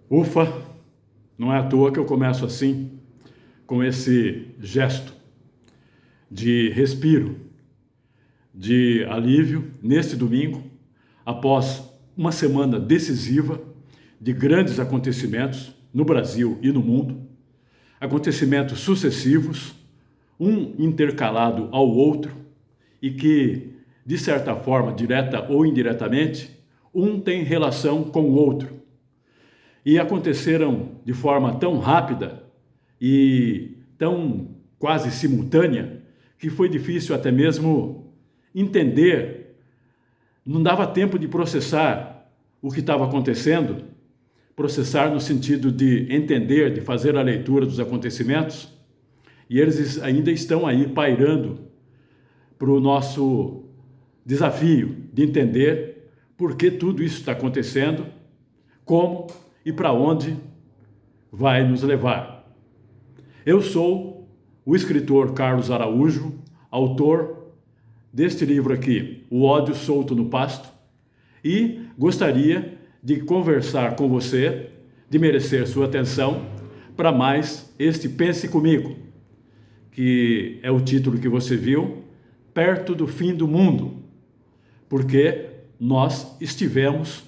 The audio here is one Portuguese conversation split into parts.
Ufa, não é à toa que eu começo assim, com esse gesto de respiro, de alívio neste domingo, após uma semana decisiva de grandes acontecimentos no Brasil e no mundo, acontecimentos sucessivos, um intercalado ao outro e que, de certa forma, direta ou indiretamente, um tem relação com o outro. E aconteceram de forma tão rápida e tão quase simultânea que foi difícil até mesmo entender, não dava tempo de processar o que estava acontecendo, processar no sentido de entender, de fazer a leitura dos acontecimentos, e eles ainda estão aí pairando para o nosso desafio de entender por que tudo isso está acontecendo, como e para onde vai nos levar. Eu sou o escritor Carlos Araújo, autor deste livro aqui, O Ódio Solto no Pasto, e gostaria de conversar com você, de merecer sua atenção, para mais este Pense Comigo, que é o título que você viu, perto do fim do mundo, porque nós estivemos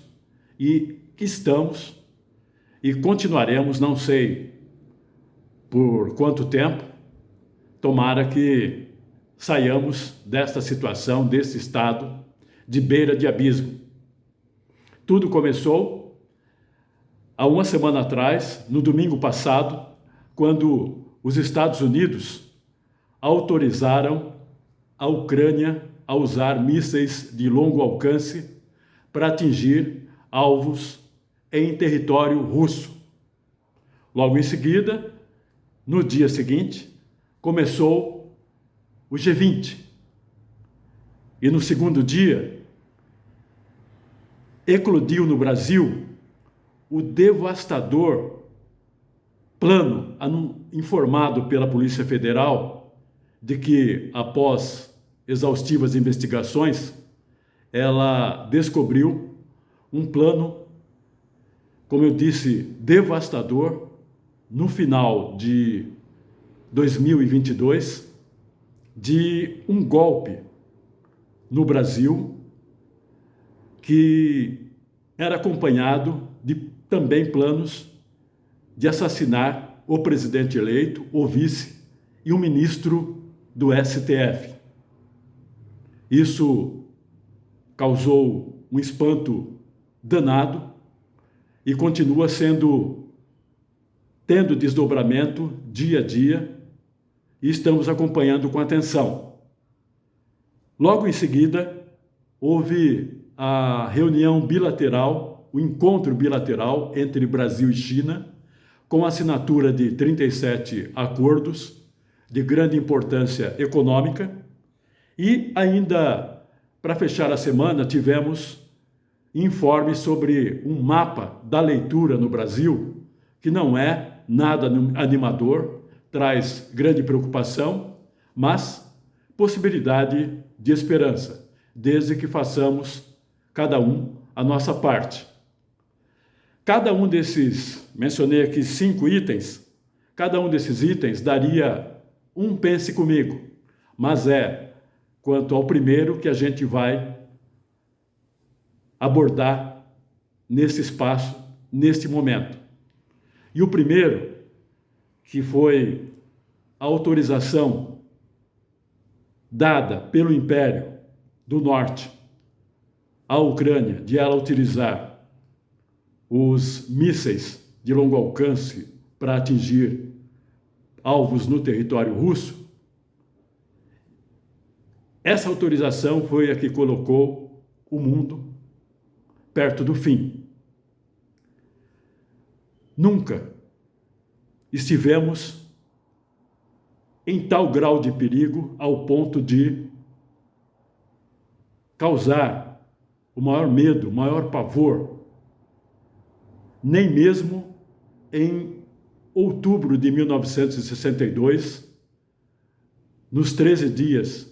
e estamos e continuaremos, não sei por quanto tempo, tomara que saiamos desta situação, desse estado de beira de abismo. Tudo começou há uma semana atrás, no domingo passado, quando os Estados Unidos autorizaram a Ucrânia a usar mísseis de longo alcance para atingir alvos em território russo. Logo em seguida, no dia seguinte, começou o G20. E no segundo dia, eclodiu no Brasil o devastador plano informado pela Polícia Federal de que, após exaustivas investigações, ela descobriu um plano, como eu disse, devastador, no final de 2022, de um golpe no Brasil que era acompanhado de também planos de assassinar o presidente eleito, o vice e o ministro do STF. Isso causou um espanto danado e continua tendo desdobramento dia a dia, e estamos acompanhando com atenção. Logo em seguida, houve a reunião bilateral, o encontro bilateral entre Brasil e China, com a assinatura de 37 acordos de grande importância econômica, e ainda, para fechar a semana, tivemos informes sobre um mapa da leitura no Brasil, que não é nada animador, traz grande preocupação, mas possibilidade de esperança, desde que façamos cada um a nossa parte. Cada um desses, mencionei aqui 5 itens, cada um desses itens daria um Pense Comigo, mas é quanto ao primeiro que a gente vai abordar nesse espaço, neste momento. E o primeiro, que foi a autorização dada pelo Império do Norte à Ucrânia de ela utilizar os mísseis de longo alcance para atingir alvos no território russo, essa autorização foi a que colocou o mundo perto do fim. Nunca estivemos em tal grau de perigo ao ponto de causar o maior medo, o maior pavor, nem mesmo em outubro de 1962, nos 13 dias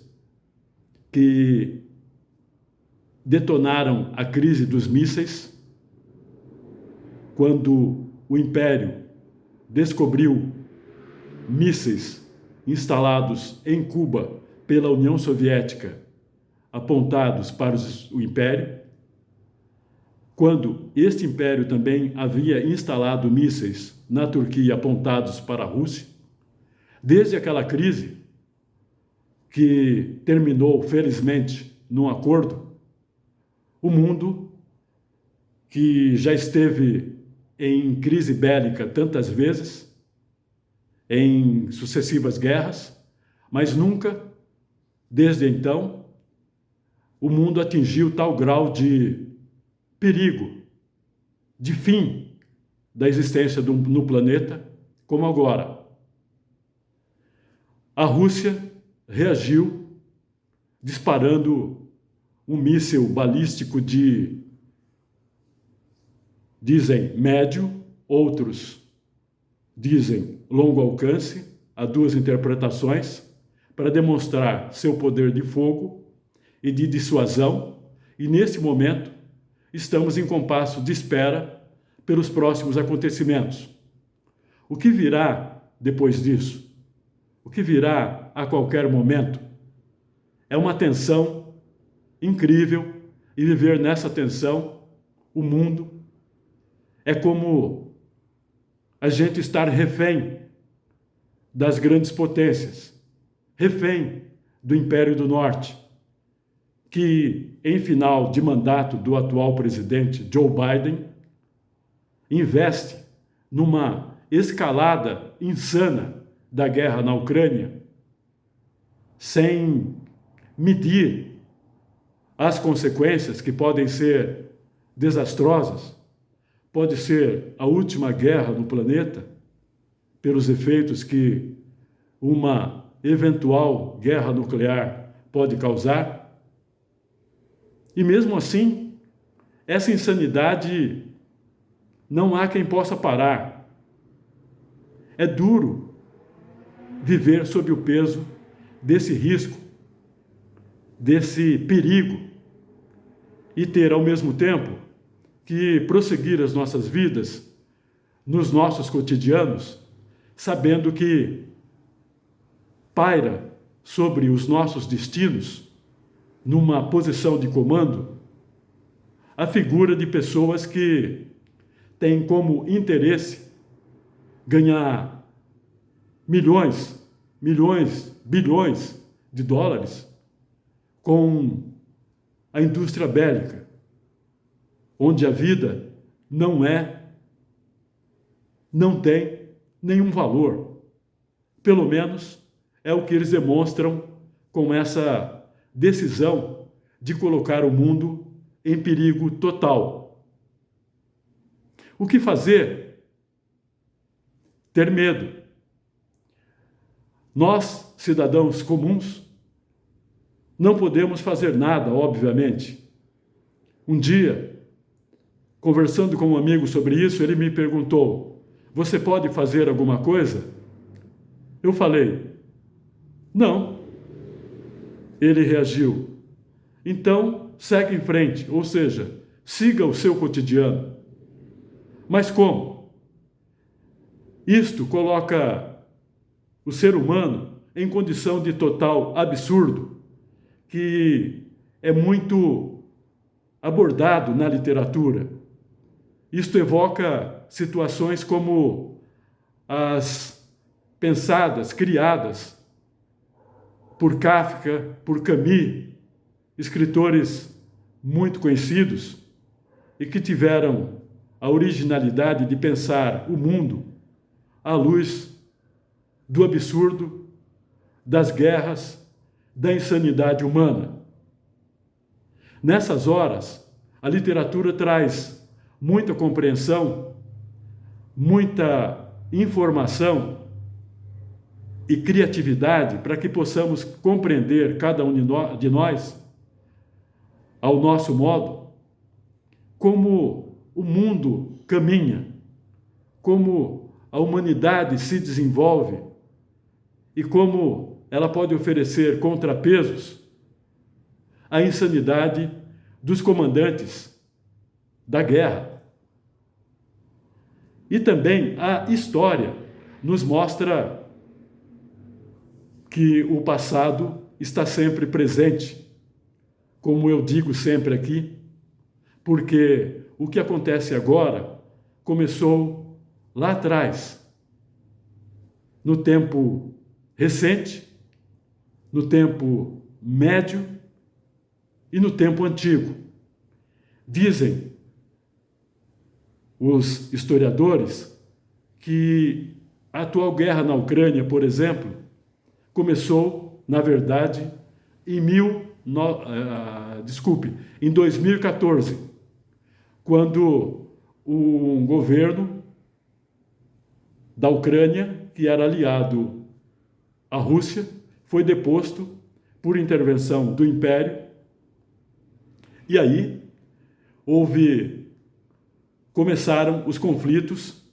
que detonaram a crise dos mísseis, quando o Império descobriu mísseis instalados em Cuba pela União Soviética, apontados para o Império, quando este Império também havia instalado mísseis na Turquia apontados para a Rússia, desde aquela crise, que terminou, felizmente, num acordo, o mundo, que já esteve em crise bélica tantas vezes, em sucessivas guerras, mas nunca, desde então, o mundo atingiu tal grau de perigo, de fim da existência no planeta, como agora. A Rússia reagiu disparando um míssil balístico de, dizem, médio, outros dizem longo alcance, há duas interpretações, para demonstrar seu poder de fogo e de dissuasão, e nesse momento estamos em compasso de espera pelos próximos acontecimentos. O que virá depois disso? O que virá a qualquer momento? É uma tensão incrível, e viver nessa tensão, o mundo, é como a gente estar refém das grandes potências, refém do Império do Norte, que, em final de mandato do atual presidente Joe Biden, investe numa escalada insana da guerra na Ucrânia, sem medir as consequências que podem ser desastrosas. Pode ser a última guerra no planeta, pelos efeitos que uma eventual guerra nuclear pode causar. E mesmo assim, essa insanidade não há quem possa parar. É duro viver sob o peso desse risco, desse perigo, e ter ao mesmo tempo que prosseguir as nossas vidas nos nossos cotidianos, sabendo que paira sobre os nossos destinos, numa posição de comando, a figura de pessoas que têm como interesse ganhar milhões, bilhões de dólares com a indústria bélica, onde a vida não tem nenhum valor. Pelo menos é o que eles demonstram com essa decisão de colocar o mundo em perigo total. O que fazer? Ter medo. Nós, cidadãos comuns, não podemos fazer nada, obviamente. Um dia, conversando com um amigo sobre isso, ele me perguntou: você pode fazer alguma coisa? Eu falei: não. Ele reagiu: então, segue em frente, ou seja, siga o seu cotidiano. Mas como? Isto coloca o ser humano em condição de total absurdo, que é muito abordado na literatura. Isto evoca situações como as pensadas, criadas por Kafka, por Camus, escritores muito conhecidos e que tiveram a originalidade de pensar o mundo à luz do absurdo, das guerras, da insanidade humana. Nessas horas, a literatura traz muita compreensão, muita informação e criatividade para que possamos compreender cada um de nós, ao nosso modo, como o mundo caminha, como a humanidade se desenvolve e como ela pode oferecer contrapesos à insanidade dos comandantes da guerra. E também a história nos mostra que o passado está sempre presente, como eu digo sempre aqui, porque o que acontece agora começou lá atrás, no tempo recente, no tempo médio e no tempo antigo. Dizem os historiadores que a atual guerra na Ucrânia, por exemplo, começou, na verdade, em 2014, quando um governo da Ucrânia, que era aliado à Rússia, foi deposto por intervenção do Império. E aí começaram os conflitos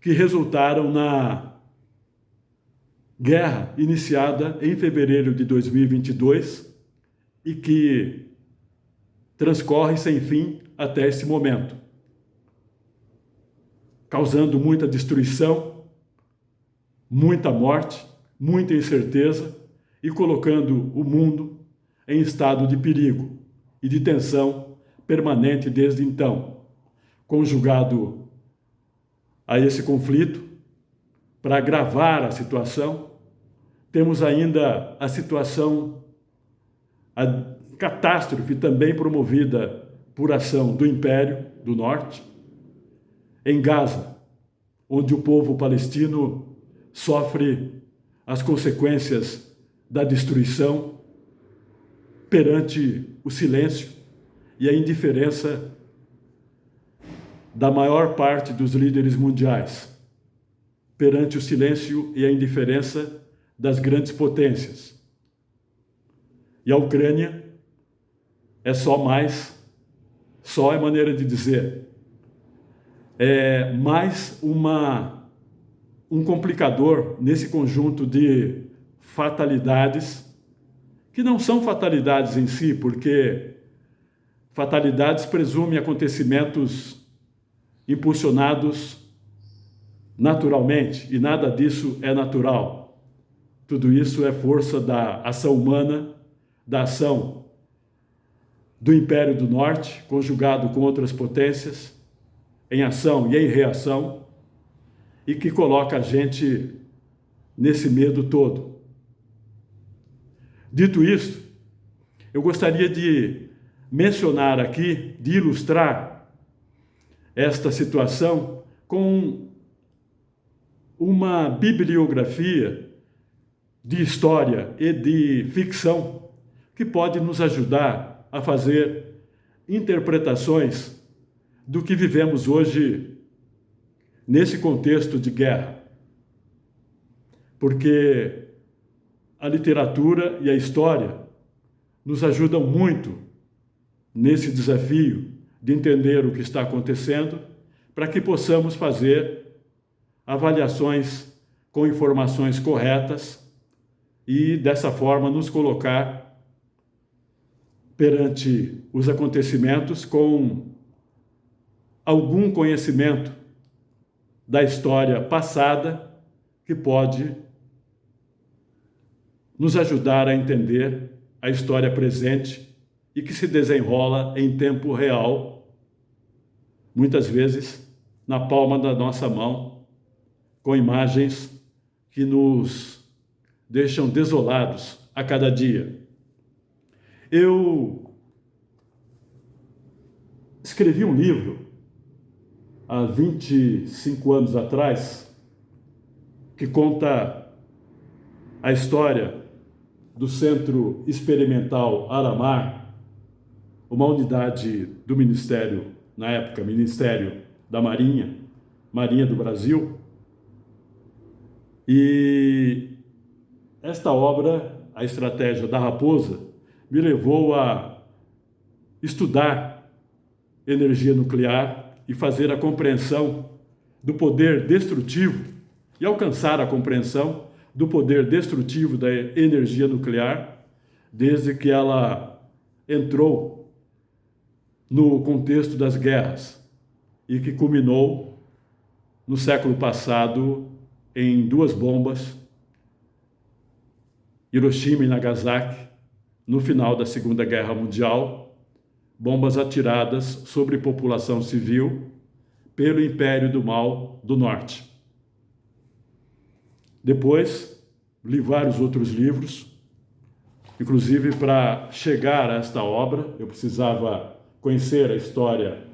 que resultaram na guerra iniciada em fevereiro de 2022 e que transcorre sem fim até esse momento, causando muita destruição, muita morte, muita incerteza e colocando o mundo em estado de perigo e de tensão permanente desde então. Conjugado a esse conflito, para agravar a situação, temos ainda a situação, a catástrofe também promovida por ação do Império do Norte, em Gaza, onde o povo palestino sofre as consequências da destruição perante o silêncio e a indiferença da maior parte dos líderes mundiais, perante o silêncio e a indiferença das grandes potências. E a Ucrânia é só é maneira de dizer, é mais um complicador nesse conjunto de fatalidades, que não são fatalidades em si, porque fatalidades presumem acontecimentos impulsionados naturalmente, e nada disso é natural. Tudo isso é força da ação humana, da ação do Império do Norte, conjugado com outras potências, em ação e em reação, e que coloca a gente nesse medo todo. Dito isto, eu gostaria de mencionar aqui, de ilustrar esta situação com uma bibliografia de história e de ficção que pode nos ajudar a fazer interpretações do que vivemos hoje nesse contexto de guerra. Porque a literatura e a história nos ajudam muito nesse desafio de entender o que está acontecendo, para que possamos fazer avaliações com informações corretas e, dessa forma, nos colocar perante os acontecimentos com algum conhecimento da história passada que pode nos ajudar a entender a história presente e que se desenrola em tempo real, muitas vezes na palma da nossa mão, com imagens que nos deixam desolados a cada dia. Eu escrevi um livro há 25 anos atrás que conta a história do Centro Experimental Aramar, uma unidade do Ministério, na época, Ministério da Marinha do Brasil. E esta obra, A Estratégia da Raposa, me levou a estudar energia nuclear e fazer a compreensão do poder destrutivo e alcançar a compreensão do poder destrutivo da energia nuclear desde que ela entrou no contexto das guerras e que culminou no século passado em 2 bombas, Hiroshima e Nagasaki, no final da Segunda Guerra Mundial, bombas atiradas sobre população civil pelo Império do Mal do Norte. Depois, li vários outros livros, inclusive para chegar a esta obra, eu precisava conhecer a história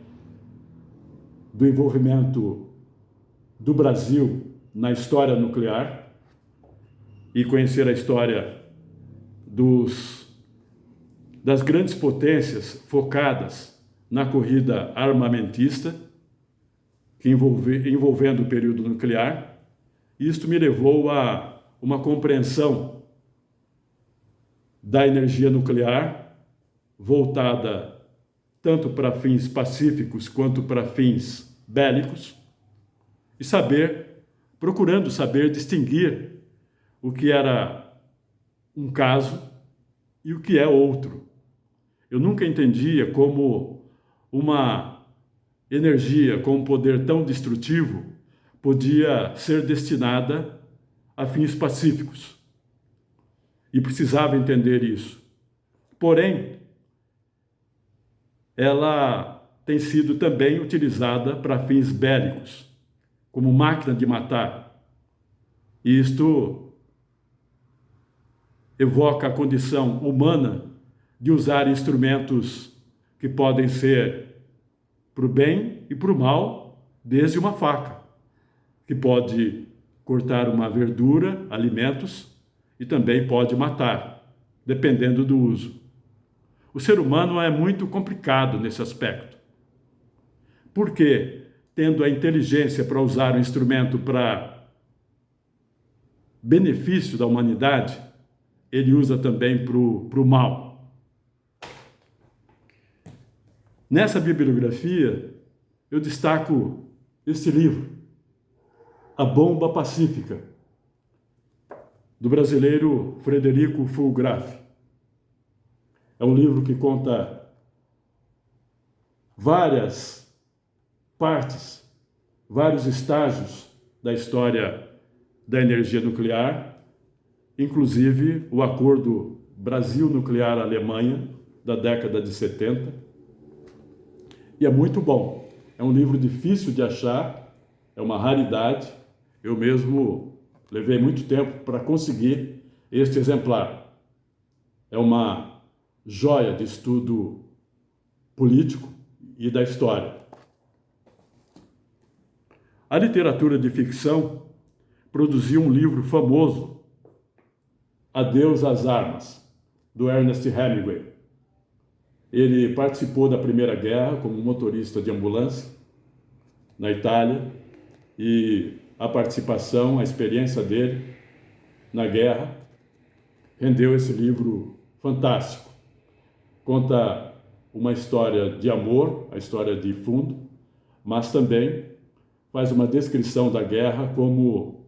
do envolvimento do Brasil na história nuclear e conhecer a história das grandes potências focadas na corrida armamentista, envolvendo o período nuclear. Isto me levou a uma compreensão da energia nuclear voltada tanto para fins pacíficos quanto para fins bélicos, e procurando saber distinguir o que era um caso e o que é outro. Eu nunca entendia como uma energia com um poder tão destrutivo podia ser destinada a fins pacíficos. E precisava entender isso. Porém, ela tem sido também utilizada para fins bélicos, como máquina de matar. E isto evoca a condição humana de usar instrumentos que podem ser para o bem e para o mal, desde uma faca, que pode cortar uma verdura, alimentos, e também pode matar, dependendo do uso. O ser humano é muito complicado nesse aspecto. Porque, tendo a inteligência para usar o instrumento para benefício da humanidade, ele usa também para o mal. Nessa bibliografia, eu destaco este livro, A Bomba Pacífica, do brasileiro Frederico Fulgraf. É um livro que conta várias partes, vários estágios da história da energia nuclear, inclusive o acordo Brasil Nuclear-Alemanha, da década de 70. E é muito bom. É um livro difícil de achar, é uma raridade. Eu mesmo levei muito tempo para conseguir este exemplar. É uma joia de estudo político e da história. A literatura de ficção produziu um livro famoso, Adeus às Armas, do Ernest Hemingway. Ele participou da Primeira Guerra como motorista de ambulância na Itália, e a participação, a experiência dele na guerra rendeu esse livro fantástico. Conta uma história de amor, a história de fundo, mas também faz uma descrição da guerra como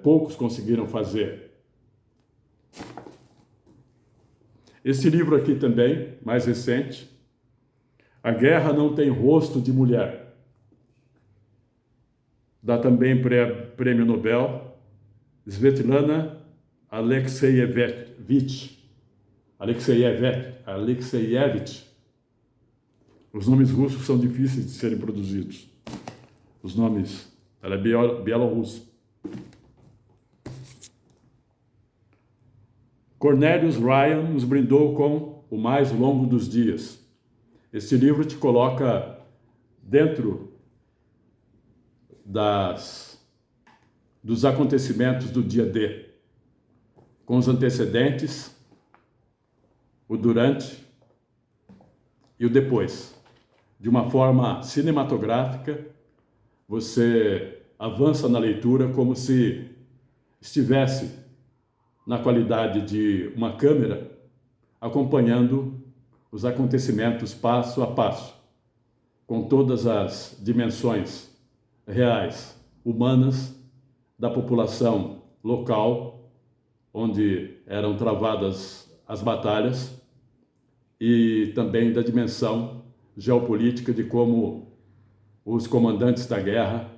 poucos conseguiram fazer. Esse livro aqui também, mais recente, A Guerra Não Tem Rosto de Mulher. Dá também prêmio Nobel, Svetlana Alexievich. Os nomes russos são difíceis de serem produzidos. Os nomes, ela é bielorrussa. Cornelius Ryan nos brindou com O Mais Longo dos Dias. Este livro te coloca dentro dos acontecimentos do dia D, com os antecedentes, o durante e o depois. De uma forma cinematográfica, você avança na leitura como se estivesse na qualidade de uma câmera, acompanhando os acontecimentos passo a passo, com todas as dimensões reais, humanas, da população local, onde eram travadas as batalhas, e também da dimensão geopolítica de como os comandantes da guerra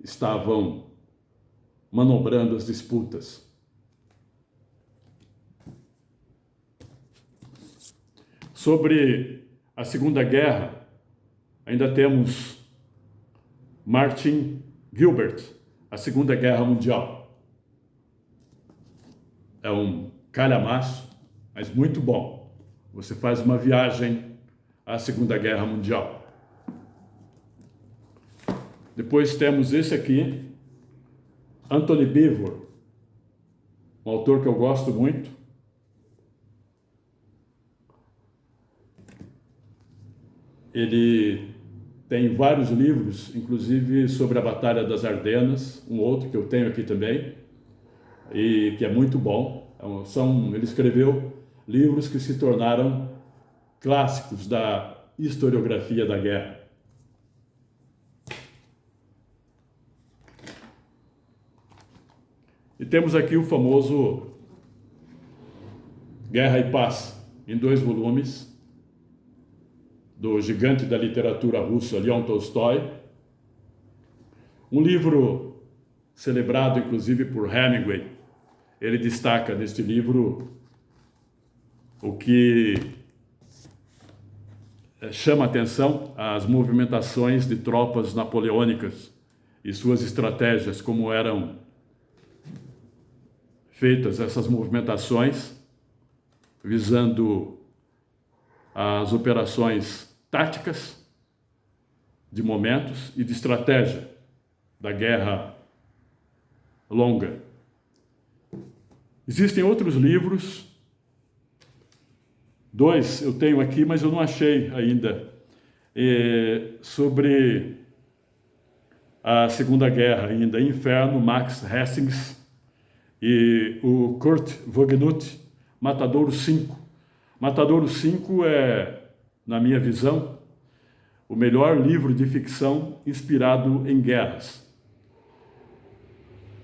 estavam manobrando as disputas. Sobre a Segunda Guerra, ainda temos Martin Gilbert, A Segunda Guerra Mundial. É um calhamaço, mas muito bom. Você faz uma viagem à Segunda Guerra Mundial. Depois temos esse aqui, Anthony Beevor, um autor que eu gosto muito. Ele tem vários livros, inclusive sobre a Batalha das Ardenas, um outro que eu tenho aqui também, e que é muito bom. Ele escreveu livros que se tornaram clássicos da historiografia da guerra. E temos aqui o famoso Guerra e Paz, em 2 volumes, do gigante da literatura russa, Leon Tolstói. Um livro celebrado, inclusive, por Hemingway. Ele destaca neste livro o que chama a atenção, as movimentações de tropas napoleônicas e suas estratégias, como eram feitas essas movimentações, visando as operações táticas de momentos e de estratégia da guerra longa. Existem outros livros, 2 eu tenho aqui, mas eu não achei ainda, sobre a Segunda Guerra ainda, Inferno, Max Hastings, e o Kurt Vonnegut, Matadouro 5. Matadouro 5 é, na minha visão, o melhor livro de ficção inspirado em guerras.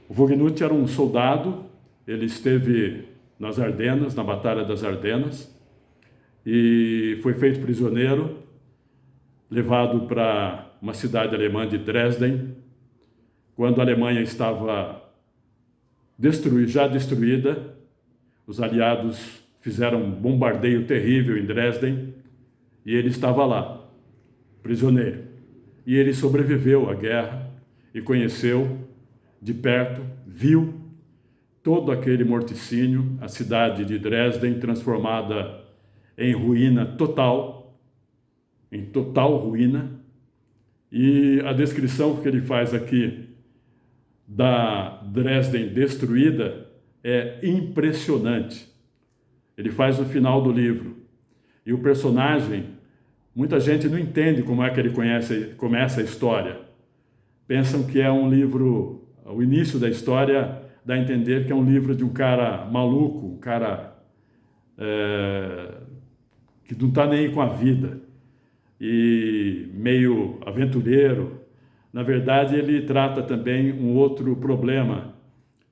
O Vonnegut era um soldado, ele esteve nas Ardenas, na Batalha das Ardenas, e foi feito prisioneiro, levado para uma cidade alemã de Dresden, quando a Alemanha estava já destruída. Os aliados fizeram um bombardeio terrível em Dresden e ele estava lá, prisioneiro. E ele sobreviveu à guerra e conheceu de perto, viu todo aquele morticínio, a cidade de Dresden transformada em ruína total, em total ruína. E a descrição que ele faz aqui da Dresden destruída é impressionante. Ele faz no final do livro. E o personagem, muita gente não entende como é que ele começa a história. Pensam que é um livro, o início da história dá a entender que é um livro de um cara maluco, um cara que não está nem aí com a vida, e meio aventureiro. Na verdade, ele trata também um outro problema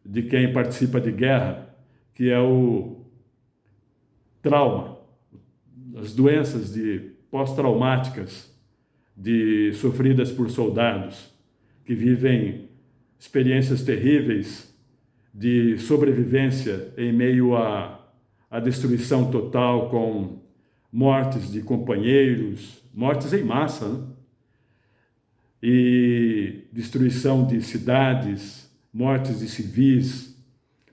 de quem participa de guerra, que é o trauma, as doenças pós-traumáticas sofridas por soldados que vivem experiências terríveis de sobrevivência em meio à destruição total, com mortes de companheiros, mortes em massa, né? E destruição de cidades, mortes de civis,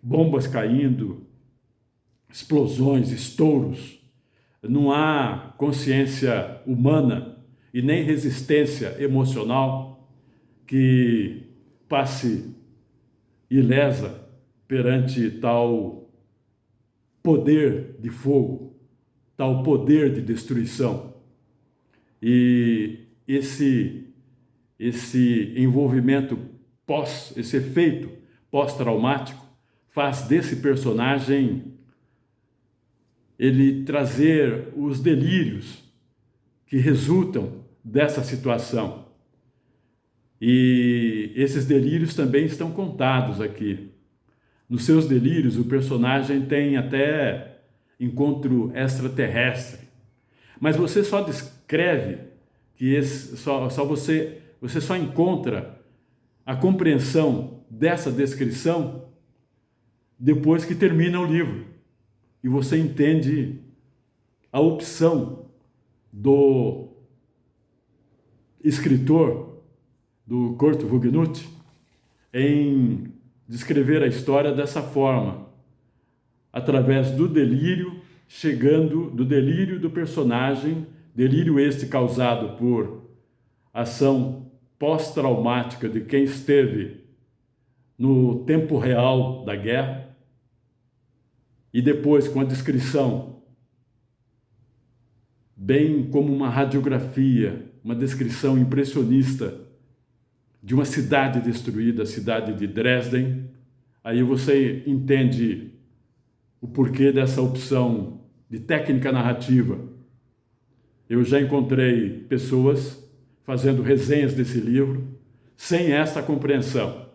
bombas caindo, explosões, estouros. Não há consciência humana e nem resistência emocional que passe ilesa perante tal poder de fogo, tal poder de destruição. E esse envolvimento esse efeito pós-traumático faz desse personagem ele trazer os delírios que resultam dessa situação. E esses delírios também estão contados aqui. Nos seus delírios, o personagem tem até encontro extraterrestre. Mas você só descreve que só você você só encontra a compreensão dessa descrição depois que termina o livro. E você entende a opção do escritor, do Kurt Vonnegut, em descrever a história dessa forma, através do delírio, chegando do delírio do personagem, delírio este causado por ação pós-traumática de quem esteve no tempo real da guerra, e depois com a descrição, bem como uma radiografia, uma descrição impressionista de uma cidade destruída, a cidade de Dresden, aí você entende o porquê dessa opção de técnica narrativa. Eu já encontrei pessoas fazendo resenhas desse livro sem essa compreensão.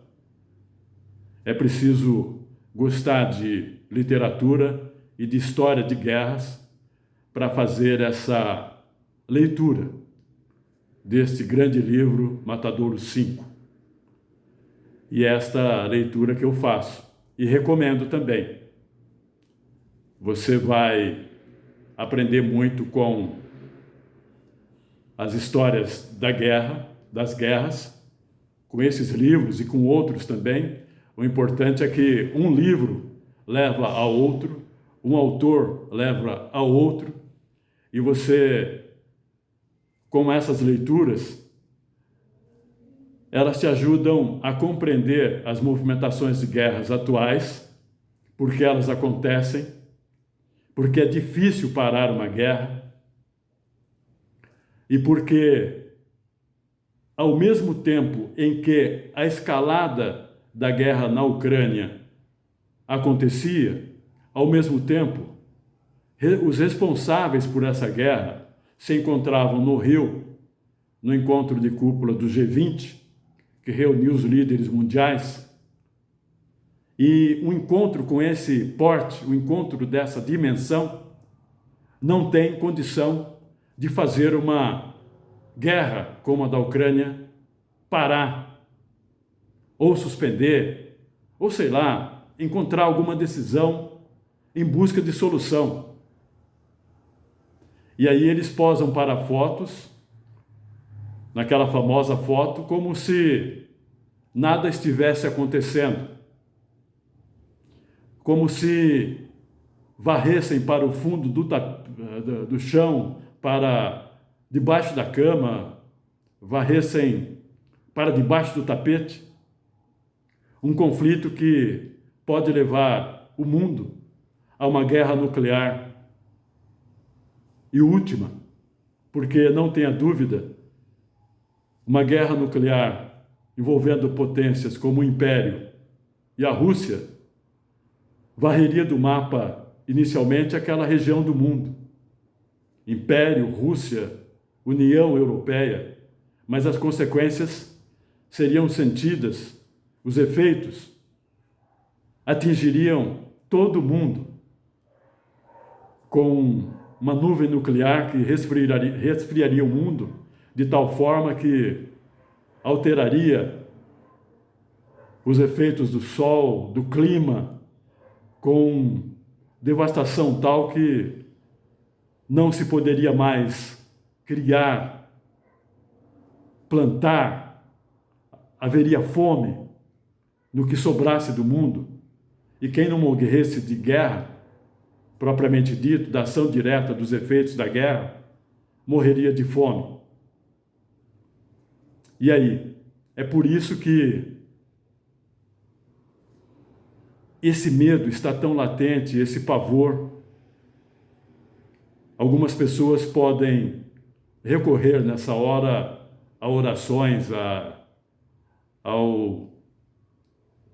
É preciso gostar de literatura e de história de guerras para fazer essa leitura deste grande livro, Matadouro 5. E esta leitura que eu faço e recomendo também. Você vai aprender muito com as histórias da guerra, das guerras, com esses livros e com outros também. O importante é que um livro leva ao outro, um autor leva ao outro, e você, com essas leituras, elas te ajudam a compreender as movimentações de guerras atuais, porque elas acontecem, porque é difícil parar uma guerra, e porque, ao mesmo tempo em que a escalada da guerra na Ucrânia acontecia, ao mesmo tempo, os responsáveis por essa guerra se encontravam no Rio, no encontro de cúpula do G20, que reuniu os líderes mundiais, e um encontro com esse porte, um encontro dessa dimensão, não tem condição de fazer uma guerra como a da Ucrânia parar, ou suspender, ou sei lá, encontrar alguma decisão em busca de solução. E aí eles posam para fotos, naquela famosa foto, como se nada estivesse acontecendo, como se varressem para o fundo do chão, para debaixo da cama, varressem para debaixo do tapete, um conflito que pode levar o mundo a uma guerra nuclear. E última, porque não tenha dúvida, uma guerra nuclear envolvendo potências como o Império e a Rússia varreria do mapa inicialmente aquela região do mundo. Império, Rússia, União Europeia, mas as consequências seriam sentidas, os efeitos atingiriam todo o mundo, com uma nuvem nuclear que resfriaria o mundo de tal forma que alteraria os efeitos do sol, do clima, com devastação tal que não se poderia mais criar, plantar, haveria fome no que sobrasse do mundo, e quem não morresse de guerra, propriamente dito, da ação direta dos efeitos da guerra, morreria de fome. E aí? É por isso que esse medo está tão latente, esse pavor. Algumas pessoas podem recorrer nessa hora a orações, ao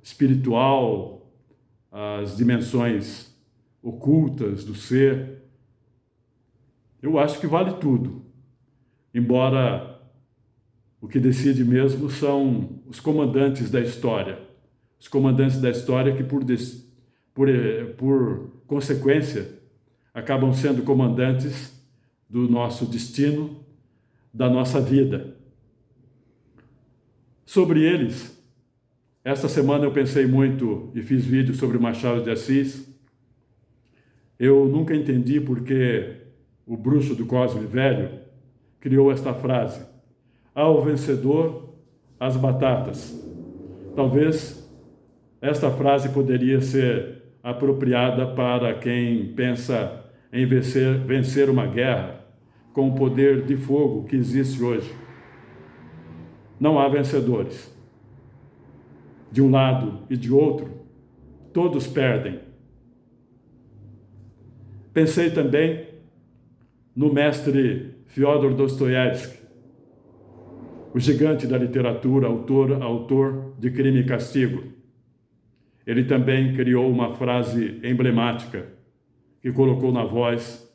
espiritual, às dimensões ocultas do ser. Eu acho que vale tudo, embora o que decide mesmo são os comandantes da história. Os comandantes da história que, por consequência, acabam sendo comandantes do nosso destino, da nossa vida. Sobre eles, esta semana eu pensei muito e fiz vídeo sobre Machado de Assis. Eu nunca entendi porque o bruxo do Cosme Velho criou esta frase: ao vencedor, as batatas. Talvez esta frase poderia ser apropriada para quem pensa em vencer uma guerra com o poder de fogo que existe hoje. Não há vencedores. De um lado e de outro, todos perdem. Pensei também no mestre Fyodor Dostoiévski, o gigante da literatura, autor de Crime e Castigo. Ele também criou uma frase emblemática que colocou na voz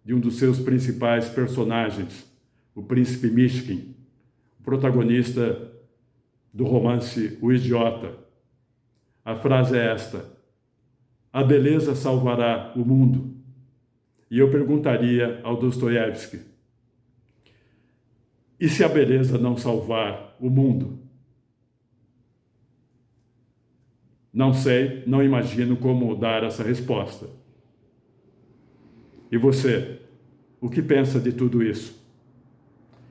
de um dos seus principais personagens, o príncipe Mishkin, o protagonista do romance O Idiota. A frase é esta: a beleza salvará o mundo. E eu perguntaria ao Dostoiévski: e se a beleza não salvar o mundo? Não sei, não imagino como dar essa resposta. E você, o que pensa de tudo isso?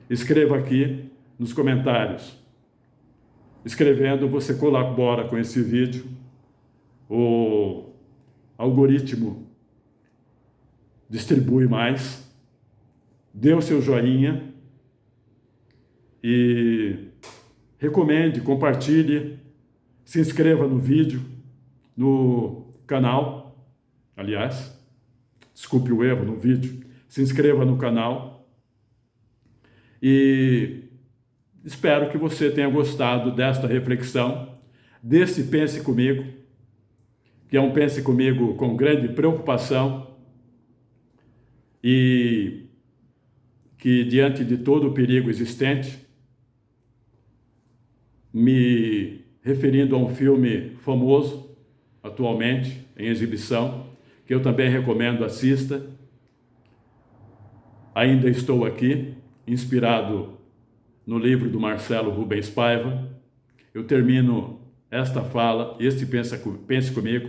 Escreva aqui nos comentários. Escrevendo, você colabora com esse vídeo. O algoritmo distribui mais. Dê o seu joinha e recomende, compartilhe, se inscreva no vídeo, no canal, aliás, desculpe o erro no vídeo, se inscreva no canal e espero que você tenha gostado desta reflexão, desse Pense Comigo, que é um Pense Comigo com grande preocupação e que, diante de todo o perigo existente, me referindo a um filme famoso, atualmente em exibição, que eu também recomendo, assista. Ainda estou aqui, inspirado no livro do Marcelo Rubens Paiva. Eu termino esta fala, este Pense Comigo,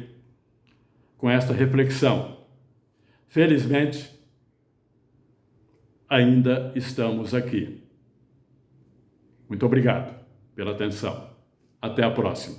com esta reflexão. Felizmente, ainda estamos aqui. Muito obrigado pela atenção. Até a próxima.